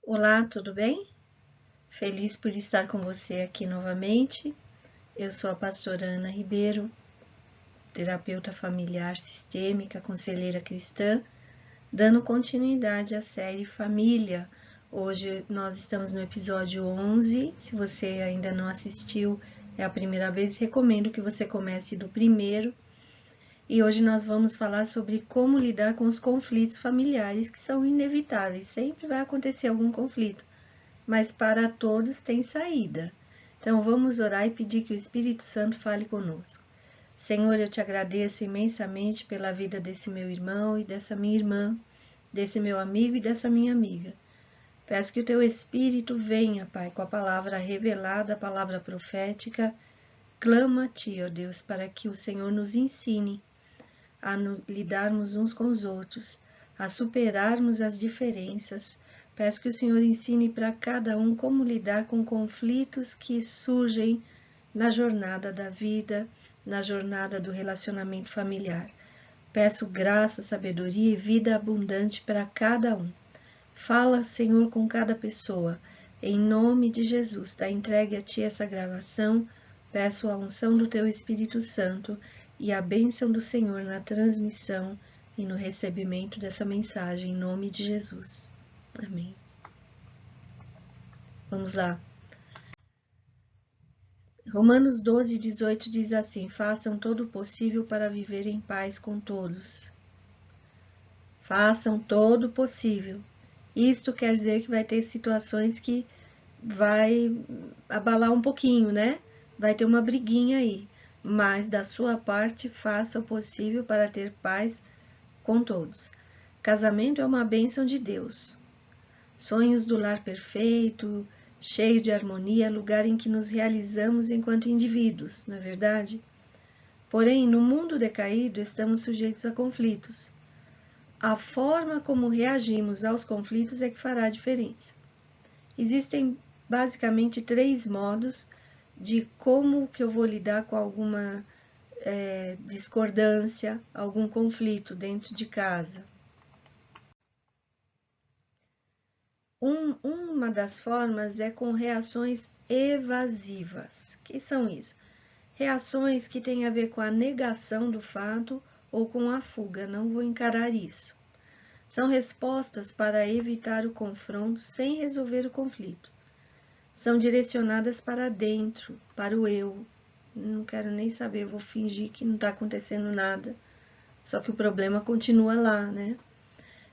Olá, tudo bem? Feliz por estar com você aqui novamente. Eu sou a pastora Ana Ribeiro, terapeuta familiar sistêmica, conselheira cristã, dando continuidade à série Família. Hoje nós estamos no episódio 11. Se você ainda não assistiu, é a primeira vez, recomendo que você comece do primeiro. E hoje nós vamos falar sobre como lidar com os conflitos familiares que são inevitáveis. Sempre vai acontecer algum conflito, mas para todos tem saída. Então vamos orar e pedir que o Espírito Santo fale conosco. Senhor, eu te agradeço imensamente pela vida desse meu irmão e dessa minha irmã, desse meu amigo e dessa minha amiga. Peço que o teu Espírito venha, Pai, com a palavra revelada, a palavra profética. Clama a ti, ó Deus, para que o Senhor nos ensine a lidarmos uns com os outros, a superarmos as diferenças. Peço que o Senhor ensine para cada um como lidar com conflitos que surgem na jornada da vida, na jornada do relacionamento familiar. Peço graça, sabedoria e vida abundante para cada um. Fala, Senhor, com cada pessoa. Em nome de Jesus, está entregue a Ti essa gravação. Peço a unção do Teu Espírito Santo e a bênção do Senhor na transmissão e no recebimento dessa mensagem, em nome de Jesus. Amém. Vamos lá. Romanos 12, 18 diz assim: façam todo o possível para viver em paz com todos. Façam todo o possível. Isto quer dizer que vai ter situações que vai abalar um pouquinho, né? Vai ter uma briguinha aí. Mas da sua parte, faça o possível para ter paz com todos. Casamento é uma bênção de Deus. Sonhos do lar perfeito, cheio de harmonia, lugar em que nos realizamos enquanto indivíduos, não é verdade? Porém, no mundo decaído, estamos sujeitos a conflitos. A forma como reagimos aos conflitos é que fará a diferença. Existem basicamente 3 modos de como que eu vou lidar com alguma discordância, algum conflito dentro de casa. Uma das formas é com reações evasivas. Que são isso? Reações que têm a ver com a negação do fato ou com a fuga. Não vou encarar isso. São respostas para evitar o confronto sem resolver o conflito. São direcionadas para dentro, para o eu. Não quero nem saber, vou fingir que não está acontecendo nada. Só que o problema continua lá, né?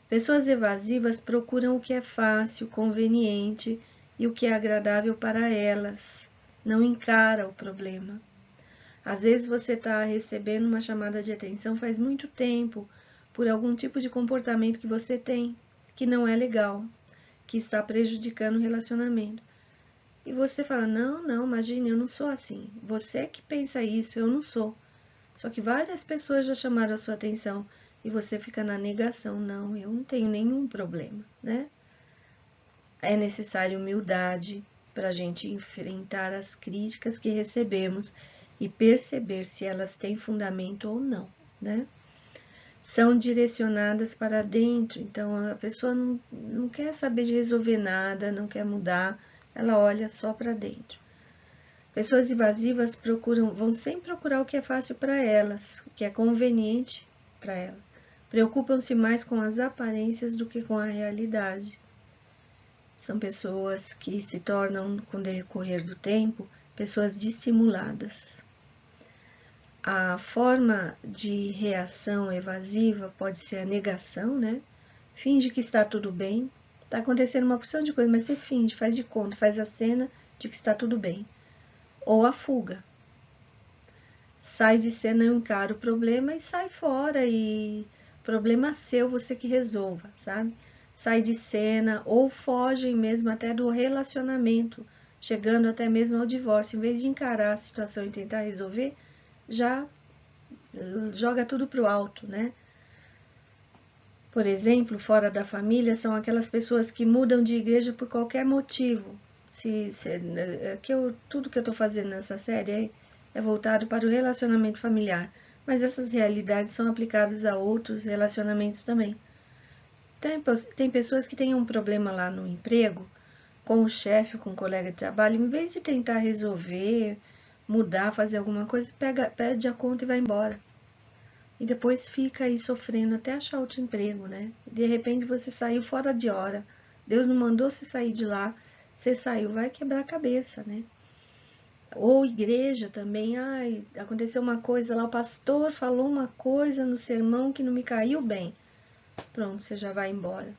Pessoas evasivas procuram o que é fácil, conveniente e o que é agradável para elas. Não encara o problema. Às vezes você está recebendo uma chamada de atenção faz muito tempo por algum tipo de comportamento que você tem, que não é legal, que está prejudicando o relacionamento. E você fala, não, imagine, eu não sou assim. Você é que pensa isso, eu não sou. Só que várias pessoas já chamaram a sua atenção e você fica na negação, não, eu não tenho nenhum problema, né? É necessária humildade para a gente enfrentar as críticas que recebemos e perceber se elas têm fundamento ou não, né? São direcionadas para dentro, então a pessoa não quer saber de resolver nada, não quer mudar, ela olha só para dentro. Pessoas evasivas vão sempre procurar o que é fácil para elas, o que é conveniente para elas. Preocupam-se mais com as aparências do que com a realidade. São pessoas que se tornam, com o decorrer do tempo, pessoas dissimuladas. A forma de reação evasiva pode ser a negação, né? Finge que está tudo bem. Está acontecendo uma porção de coisa, mas você finge, faz de conta, faz a cena de que está tudo bem. Ou a fuga. Sai de cena, encara o problema e sai fora. E problema seu, você que resolva, sabe? Sai de cena ou fogem mesmo até do relacionamento, chegando até mesmo ao divórcio. Em vez de encarar a situação e tentar resolver, já joga tudo pro alto, né? Por exemplo, fora da família, são aquelas pessoas que mudam de igreja por qualquer motivo. Tudo que eu estou fazendo nessa série é voltado para o relacionamento familiar, mas essas realidades são aplicadas a outros relacionamentos também. Tem pessoas que têm um problema lá no emprego, com o chefe, com o colega de trabalho, em vez de tentar resolver, mudar, fazer alguma coisa, pede a conta e vai embora. E depois fica aí sofrendo até achar outro emprego, né? De repente você saiu fora de hora. Deus não mandou você sair de lá, você saiu, vai quebrar a cabeça, né? Ou igreja também, ai, aconteceu uma coisa lá, o pastor falou uma coisa no sermão que não me caiu bem. Pronto, você já vai embora,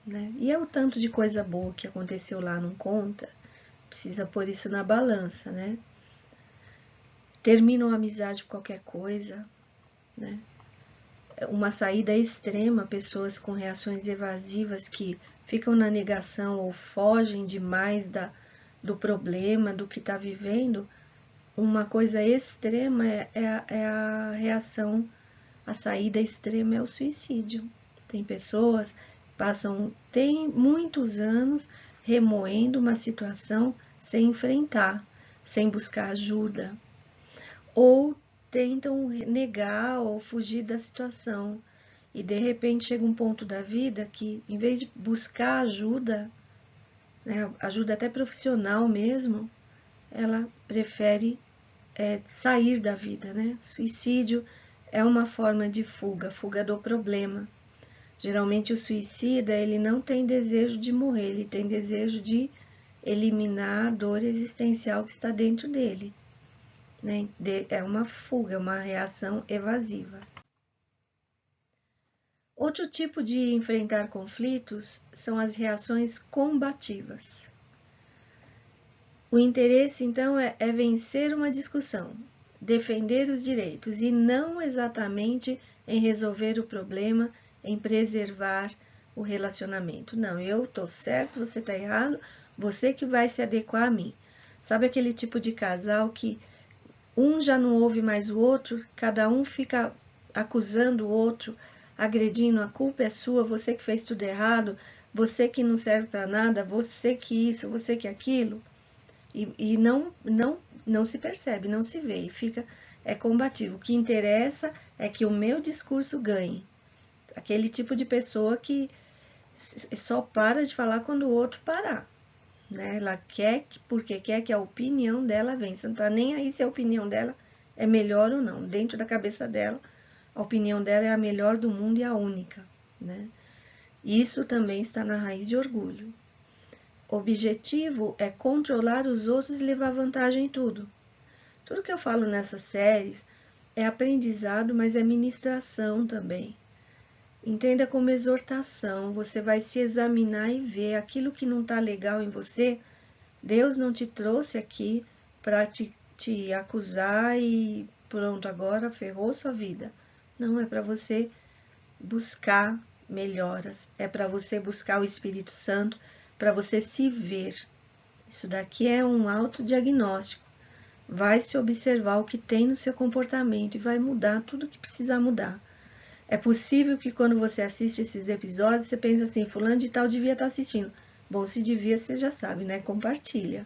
né? E é o tanto de coisa boa que aconteceu lá, não conta? Precisa pôr isso na balança, né? Termina uma amizade por qualquer coisa, né? Uma saída extrema, pessoas com reações evasivas que ficam na negação ou fogem demais do problema, do que está vivendo. Uma coisa extrema é a reação, a saída extrema é o suicídio. Tem pessoas que tem muitos anos remoendo uma situação sem enfrentar, sem buscar ajuda, ou tentam negar ou fugir da situação. E de repente chega um ponto da vida que, em vez de buscar ajuda, né, ajuda até profissional mesmo, ela prefere sair da vida, né? Suicídio é uma forma de fuga do problema. Geralmente o suicida, ele não tem desejo de morrer, ele tem desejo de eliminar a dor existencial que está dentro dele, né? É uma fuga, uma reação evasiva. Outro tipo de enfrentar conflitos são as reações combativas. O interesse, então, é vencer uma discussão, defender os direitos e não exatamente em resolver o problema, em preservar o relacionamento. Não, eu estou certo, você está errado, você que vai se adequar a mim. Sabe aquele tipo de casal que um já não ouve mais o outro, cada um fica acusando o outro, agredindo, a culpa é sua, você que fez tudo errado, você que não serve para nada, você que isso, você que aquilo. E não se percebe, não se vê, e é combativo. O que interessa é que o meu discurso ganhe. Aquele tipo de pessoa que só para de falar quando o outro parar, né? Ela porque quer que a opinião dela vença. Não está nem aí se a opinião dela é melhor ou não. Dentro da cabeça dela, a opinião dela é a melhor do mundo e a única, né? Isso também está na raiz de orgulho. O objetivo é controlar os outros e levar vantagem em tudo. Tudo que eu falo nessas séries é aprendizado, mas é ministração também. Entenda como exortação, você vai se examinar e ver aquilo que não está legal em você. Deus não te trouxe aqui para te acusar e pronto, agora ferrou sua vida. Não, é para você buscar melhoras, é para você buscar o Espírito Santo, para você se ver. Isso daqui é um autodiagnóstico. Vai se observar o que tem no seu comportamento e vai mudar tudo que precisar mudar. É possível que quando você assiste esses episódios, você pense assim, fulano de tal devia estar assistindo. Bom, se devia, você já sabe, né? Compartilha.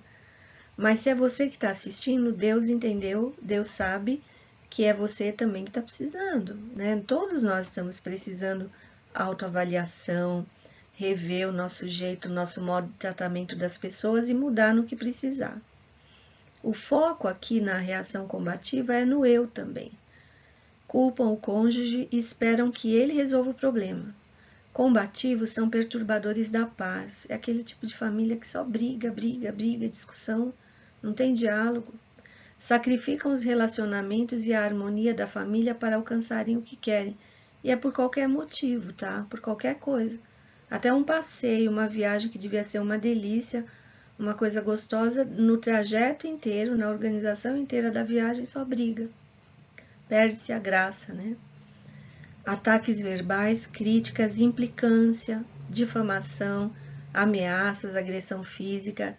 Mas se é você que está assistindo, Deus entendeu, Deus sabe que é você também que está precisando, né? Todos nós estamos precisando autoavaliação, rever o nosso jeito, o nosso modo de tratamento das pessoas e mudar no que precisar. O foco aqui na reação combativa é no eu também. Culpam o cônjuge e esperam que ele resolva o problema. Combativos são perturbadores da paz. É aquele tipo de família que só briga, discussão, não tem diálogo. Sacrificam os relacionamentos e a harmonia da família para alcançarem o que querem. E é por qualquer motivo, tá? Por qualquer coisa. Até um passeio, uma viagem que devia ser uma delícia, uma coisa gostosa, no trajeto inteiro, na organização inteira da viagem, só briga. Perde-se a graça, né? Ataques verbais, críticas, implicância, difamação, ameaças, agressão física,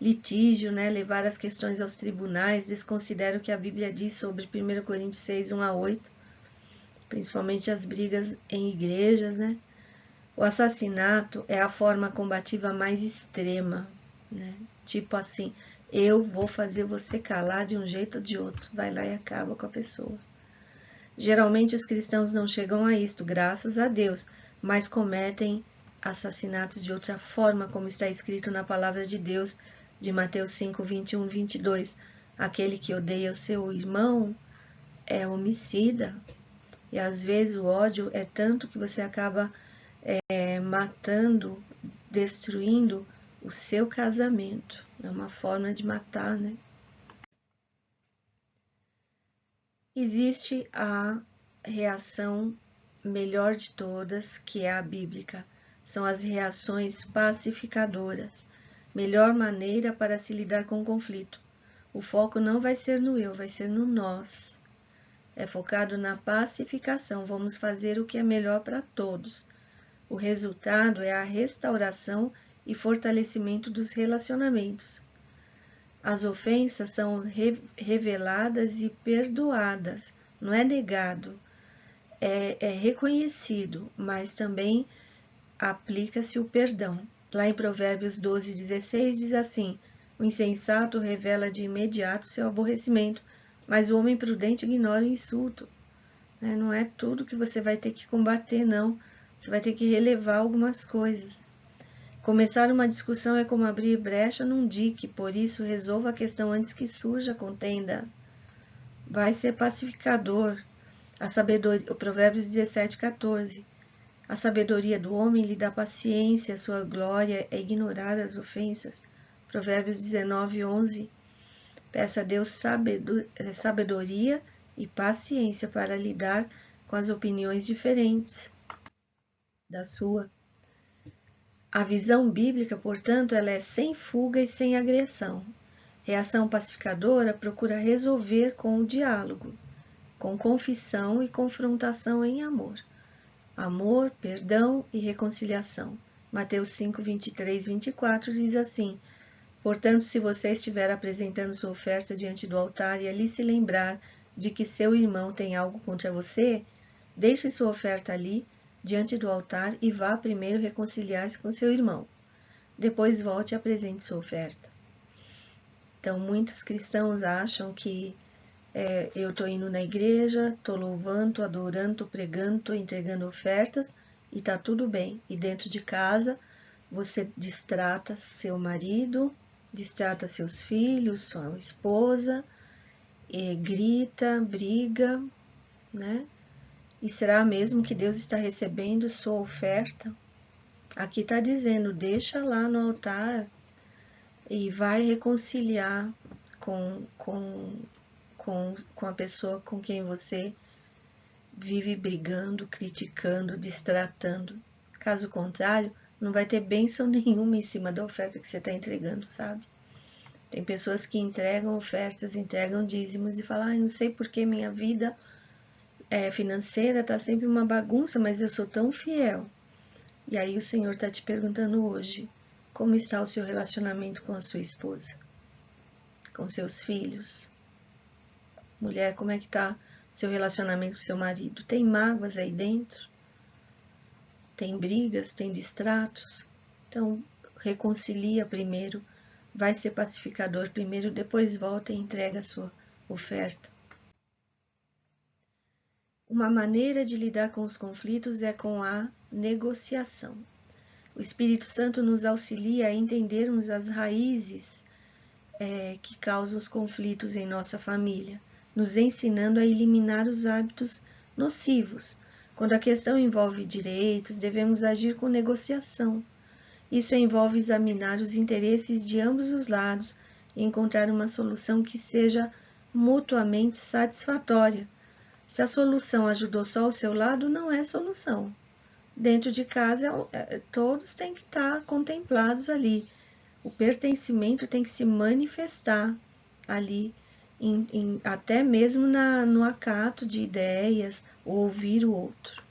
litígio, né? Levar as questões aos tribunais, desconsidera o que a Bíblia diz sobre 1 Coríntios 6, 1 a 8, principalmente as brigas em igrejas, né? O assassinato é a forma combativa mais extrema, né? Tipo assim, eu vou fazer você calar de um jeito ou de outro. Vai lá e acaba com a pessoa. Geralmente os cristãos não chegam a isto, graças a Deus, mas cometem assassinatos de outra forma, como está escrito na palavra de Deus de Mateus 5, 21, 22. Aquele que odeia o seu irmão é homicida. E às vezes o ódio é tanto que você acaba matando, destruindo o seu casamento. É uma forma de matar, né? Existe a reação melhor de todas, que é a bíblica. São as reações pacificadoras. Melhor maneira para se lidar com o conflito. O foco não vai ser no eu, vai ser no nós. É focado na pacificação. Vamos fazer o que é melhor para todos. O resultado é a restauração e fortalecimento dos relacionamentos. As ofensas são reveladas e perdoadas. Não é negado, é reconhecido, mas também aplica-se o perdão. Lá em Provérbios 12, 16 diz assim: o insensato revela de imediato seu aborrecimento, mas o homem prudente ignora o insulto. Não é tudo que você vai ter que combater, não. Você vai ter que relevar algumas coisas. Começar uma discussão é como abrir brecha num dique, por isso resolva a questão antes que surja a contenda. Vai ser pacificador. A sabedoria, o Provérbios 17, 14. A sabedoria do homem lhe dá paciência, sua glória é ignorar as ofensas. Provérbios 19, 11. Peça a Deus sabedoria e paciência para lidar com as opiniões diferentes da sua. A visão bíblica, portanto, ela é sem fuga e sem agressão. Reação pacificadora procura resolver com o diálogo, com confissão e confrontação em amor. Amor, perdão e reconciliação. Mateus 5, 23, 24 diz assim: portanto, se você estiver apresentando sua oferta diante do altar e ali se lembrar de que seu irmão tem algo contra você, deixe sua oferta ali, diante do altar, e vá primeiro reconciliar-se com seu irmão. Depois volte e apresente sua oferta. Então, muitos cristãos acham que eu estou indo na igreja, estou louvando, estou adorando, estou pregando, estou entregando ofertas e está tudo bem. E dentro de casa, você distrata seu marido, distrata seus filhos, sua esposa, grita, briga, né? E será mesmo que Deus está recebendo sua oferta? Aqui está dizendo, deixa lá no altar e vai reconciliar com a pessoa com quem você vive brigando, criticando, distratando. Caso contrário, não vai ter bênção nenhuma em cima da oferta que você está entregando, sabe? Tem pessoas que entregam ofertas, entregam dízimos e falam, não sei por que minha vida financeira está sempre uma bagunça, mas eu sou tão fiel. E aí o Senhor está te perguntando hoje, como está o seu relacionamento com a sua esposa? Com seus filhos? Mulher, como é que está seu relacionamento com seu marido? Tem mágoas aí dentro? Tem brigas? Tem distratos? Então, reconcilia primeiro, vai ser pacificador primeiro, depois volta e entrega a sua oferta. Uma maneira de lidar com os conflitos é com a negociação. O Espírito Santo nos auxilia a entendermos as raízes que causam os conflitos em nossa família, nos ensinando a eliminar os hábitos nocivos. Quando a questão envolve direitos, devemos agir com negociação. Isso envolve examinar os interesses de ambos os lados e encontrar uma solução que seja mutuamente satisfatória. Se a solução ajudou só o seu lado, não é solução. Dentro de casa, todos têm que estar contemplados ali. O pertencimento tem que se manifestar ali, até mesmo no acato de ideias, ouvir o outro.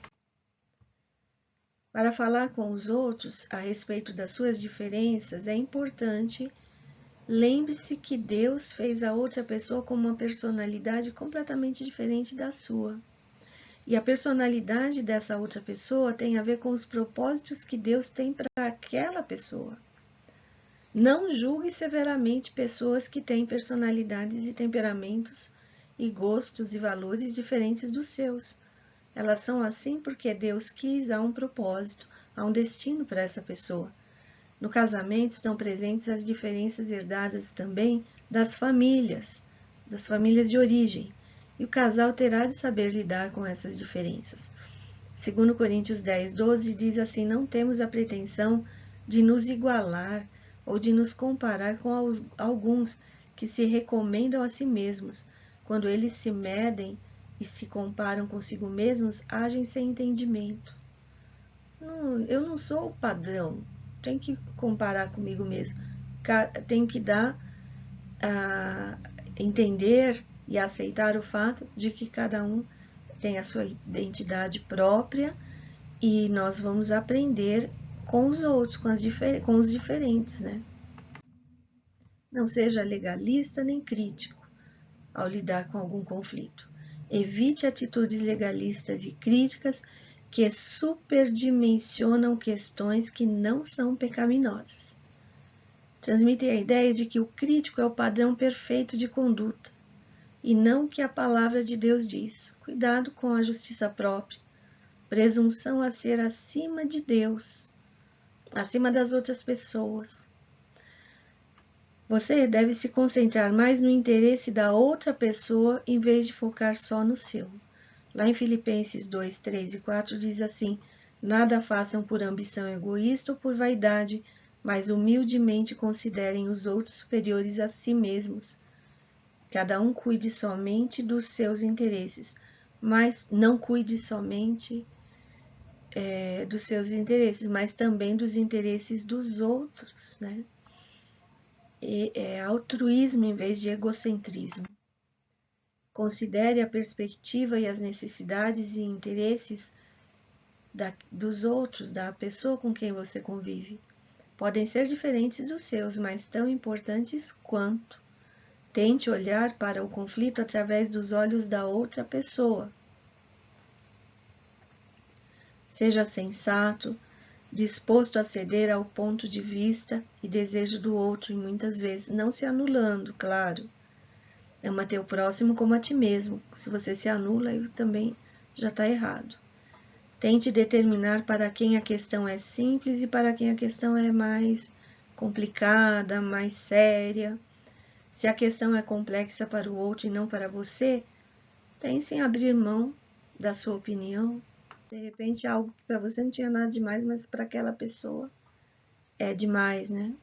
Para falar com os outros a respeito das suas diferenças, é importante, lembre-se que Deus fez a outra pessoa com uma personalidade completamente diferente da sua. E a personalidade dessa outra pessoa tem a ver com os propósitos que Deus tem para aquela pessoa. Não julgue severamente pessoas que têm personalidades e temperamentos e gostos e valores diferentes dos seus. Elas são assim porque Deus quis, há um propósito. há um destino para essa pessoa. No casamento estão presentes as diferenças herdadas também das famílias de origem, e o casal terá de saber lidar com essas diferenças. Segundo Coríntios 10:12 diz assim: não temos a pretensão de nos igualar ou de nos comparar com alguns que se recomendam a si mesmos. Quando eles se medem e se comparam consigo mesmos, agem sem entendimento. Eu não sou o padrão, tenho que comparar comigo mesmo. Tenho que dar a entender e aceitar o fato de que cada um tem a sua identidade própria e nós vamos aprender com os outros, com os diferentes, né? Não seja legalista nem crítico ao lidar com algum conflito. Evite atitudes legalistas e críticas que superdimensionam questões que não são pecaminosas. Transmitem a ideia de que o crítico é o padrão perfeito de conduta, e não o que a palavra de Deus diz. Cuidado com a justiça própria, presunção a ser acima de Deus, acima das outras pessoas. Você deve se concentrar mais no interesse da outra pessoa em vez de focar só no seu. Lá em Filipenses 2, 3 e 4 diz assim: nada façam por ambição egoísta ou por vaidade, mas humildemente considerem os outros superiores a si mesmos. Cada um cuide somente dos seus interesses, mas não cuide somente dos seus interesses, mas também dos interesses dos outros, né? É altruísmo em vez de egocentrismo. Considere a perspectiva e as necessidades e interesses dos outros, da pessoa com quem você convive. Podem ser diferentes dos seus, mas tão importantes quanto. Tente olhar para o conflito através dos olhos da outra pessoa. Seja sensato, disposto a ceder ao ponto de vista e desejo do outro, e muitas vezes não se anulando, claro. Ama teu próximo como a ti mesmo. Se você se anula, aí também já está errado. Tente determinar para quem a questão é simples e para quem a questão é mais complicada, mais séria. Se a questão é complexa para o outro e não para você, pense em abrir mão da sua opinião. De repente, algo que para você não tinha nada demais, mas para aquela pessoa é demais, né?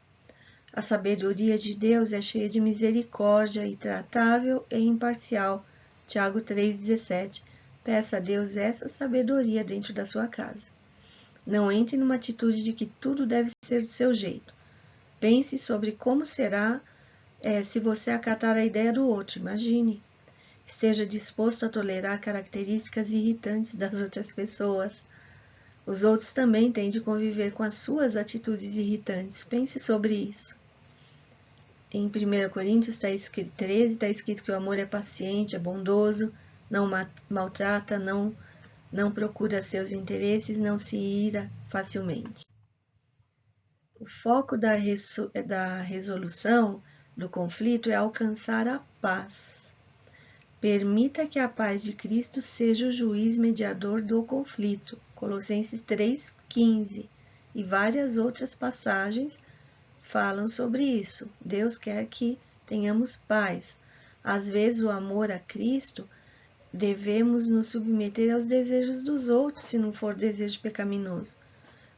A sabedoria de Deus é cheia de misericórdia e tratável e imparcial. Tiago 3,17. Peça a Deus essa sabedoria dentro da sua casa. Não entre numa atitude de que tudo deve ser do seu jeito. Pense sobre como será se você acatar a ideia do outro. Imagine. Esteja disposto a tolerar características irritantes das outras pessoas. Os outros também têm de conviver com as suas atitudes irritantes. Pense sobre isso. Em 1 Coríntios 13 está escrito que o amor é paciente, é bondoso, não maltrata, não procura seus interesses, não se ira facilmente. O foco da resolução do conflito é alcançar a paz. Permita que a paz de Cristo seja o juiz mediador do conflito. Colossenses 3,15 e várias outras passagens falam sobre isso. Deus quer que tenhamos paz. Às vezes, o amor a Cristo, devemos nos submeter aos desejos dos outros, se não for desejo pecaminoso.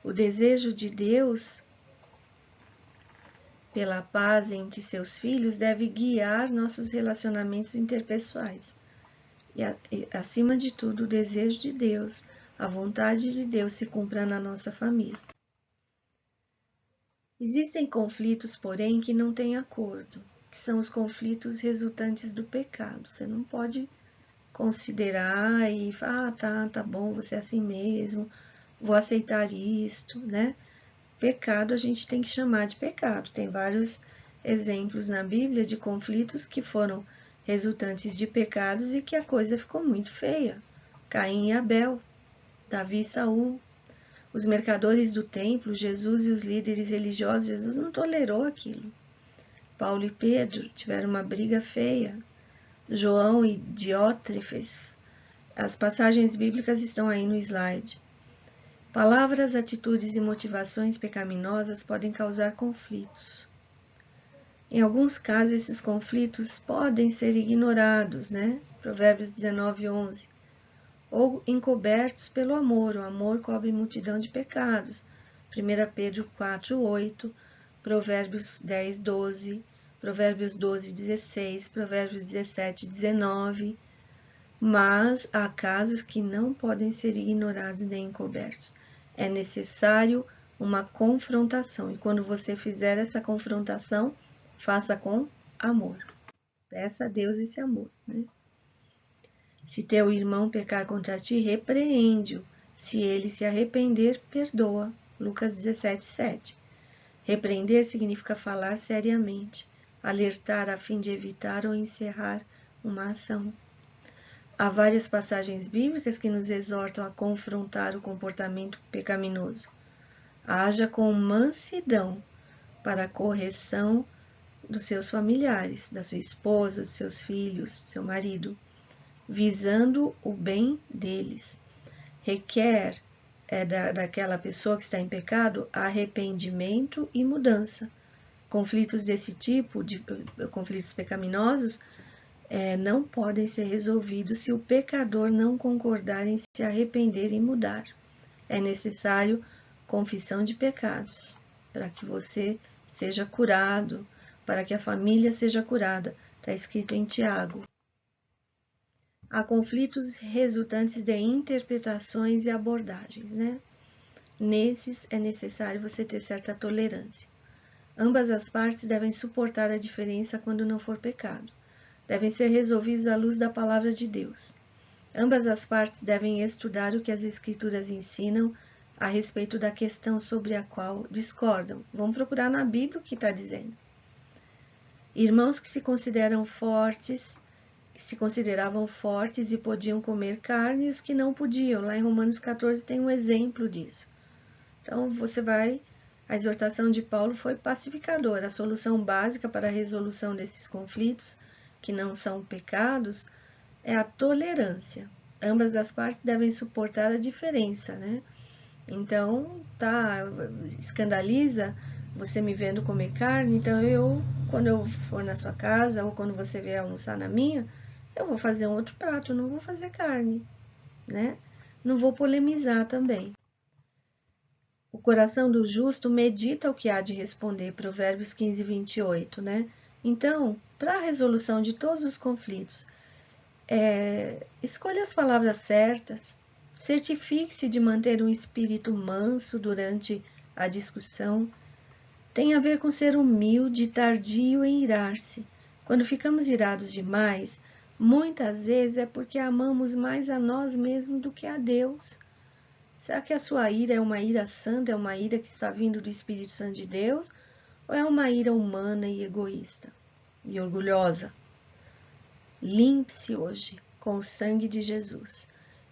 O desejo de Deus pela paz entre seus filhos deve guiar nossos relacionamentos interpessoais. E, acima de tudo, o desejo de Deus, a vontade de Deus se cumpra na nossa família. Existem conflitos, porém, que não têm acordo, que são os conflitos resultantes do pecado. Você não pode considerar e falar, tá bom, você é assim mesmo, vou aceitar isto, né? Pecado a gente tem que chamar de pecado. Tem vários exemplos na Bíblia de conflitos que foram resultantes de pecados e que a coisa ficou muito feia. Caim e Abel, Davi e Saul. Os mercadores do templo, Jesus e os líderes religiosos, Jesus não tolerou aquilo. Paulo e Pedro tiveram uma briga feia. João e Diótrefes. As passagens bíblicas estão aí no slide. Palavras, atitudes e motivações pecaminosas podem causar conflitos. Em alguns casos, esses conflitos podem ser ignorados, né? Provérbios 19:11. Ou encobertos pelo amor. O amor cobre multidão de pecados. 1 Pedro 4:8, Provérbios 10:12, Provérbios 12:16, Provérbios 17:19. Mas há casos que não podem ser ignorados nem encobertos. É necessário uma confrontação. E quando você fizer essa confrontação, faça com amor. Peça a Deus esse amor, né? Se teu irmão pecar contra ti, repreende-o. Se ele se arrepender, perdoa. Lucas 17:7. Repreender significa falar seriamente, alertar a fim de evitar ou encerrar uma ação. Há várias passagens bíblicas que nos exortam a confrontar o comportamento pecaminoso. Haja com mansidão para a correção dos seus familiares, da sua esposa, dos seus filhos, do seu marido, visando o bem deles. Requer daquela pessoa que está em pecado arrependimento e mudança. Conflitos desse tipo, conflitos pecaminosos, não podem ser resolvidos se o pecador não concordar em se arrepender e mudar. É necessário confissão de pecados, para que você seja curado, para que a família seja curada. Está escrito em Tiago. Há conflitos resultantes de interpretações e abordagens, né? Nesses é necessário você ter certa tolerância. Ambas as partes devem suportar a diferença quando não for pecado. Devem ser resolvidos à luz da palavra de Deus. Ambas as partes devem estudar o que as Escrituras ensinam a respeito da questão sobre a qual discordam. Vamos procurar na Bíblia o que está dizendo. Irmãos que se consideravam fortes e podiam comer carne, e os que não podiam. Lá em Romanos 14 tem um exemplo disso. Então, a exortação de Paulo foi pacificadora. A solução básica para a resolução desses conflitos, que não são pecados, é a tolerância. Ambas as partes devem suportar a diferença, né? Então, escandaliza você me vendo comer carne, então quando eu for na sua casa, ou quando você vier almoçar na minha, eu vou fazer um outro prato, não vou fazer carne, né? Não vou polemizar também. O coração do justo medita o que há de responder, Provérbios 15:28, né? Então, para a resolução de todos os conflitos, escolha as palavras certas, certifique-se de manter um espírito manso durante a discussão. Tem a ver com ser humilde, tardio em irar-se. Quando ficamos irados demais, muitas vezes é porque amamos mais a nós mesmos do que a Deus. Será que a sua ira é uma ira santa, é uma ira que está vindo do Espírito Santo de Deus? Ou é uma ira humana e egoísta e orgulhosa? Limpe-se hoje com o sangue de Jesus.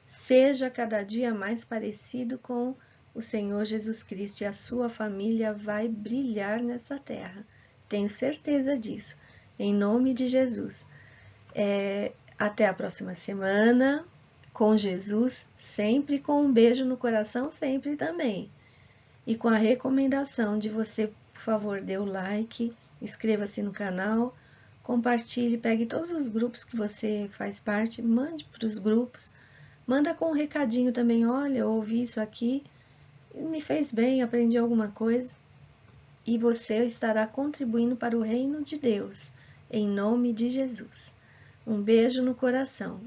Seja cada dia mais parecido com o Senhor Jesus Cristo e a sua família vai brilhar nessa terra. Tenho certeza disso. Em nome de Jesus. Até a próxima semana. Com Jesus, sempre com um beijo no coração, sempre também. E com a recomendação de você, por favor, dê o like, inscreva-se no canal, compartilhe, pegue todos os grupos que você faz parte, mande para os grupos, manda com um recadinho também, olha, eu ouvi isso aqui, me fez bem, aprendi alguma coisa. E você estará contribuindo para o reino de Deus, em nome de Jesus. Um beijo no coração.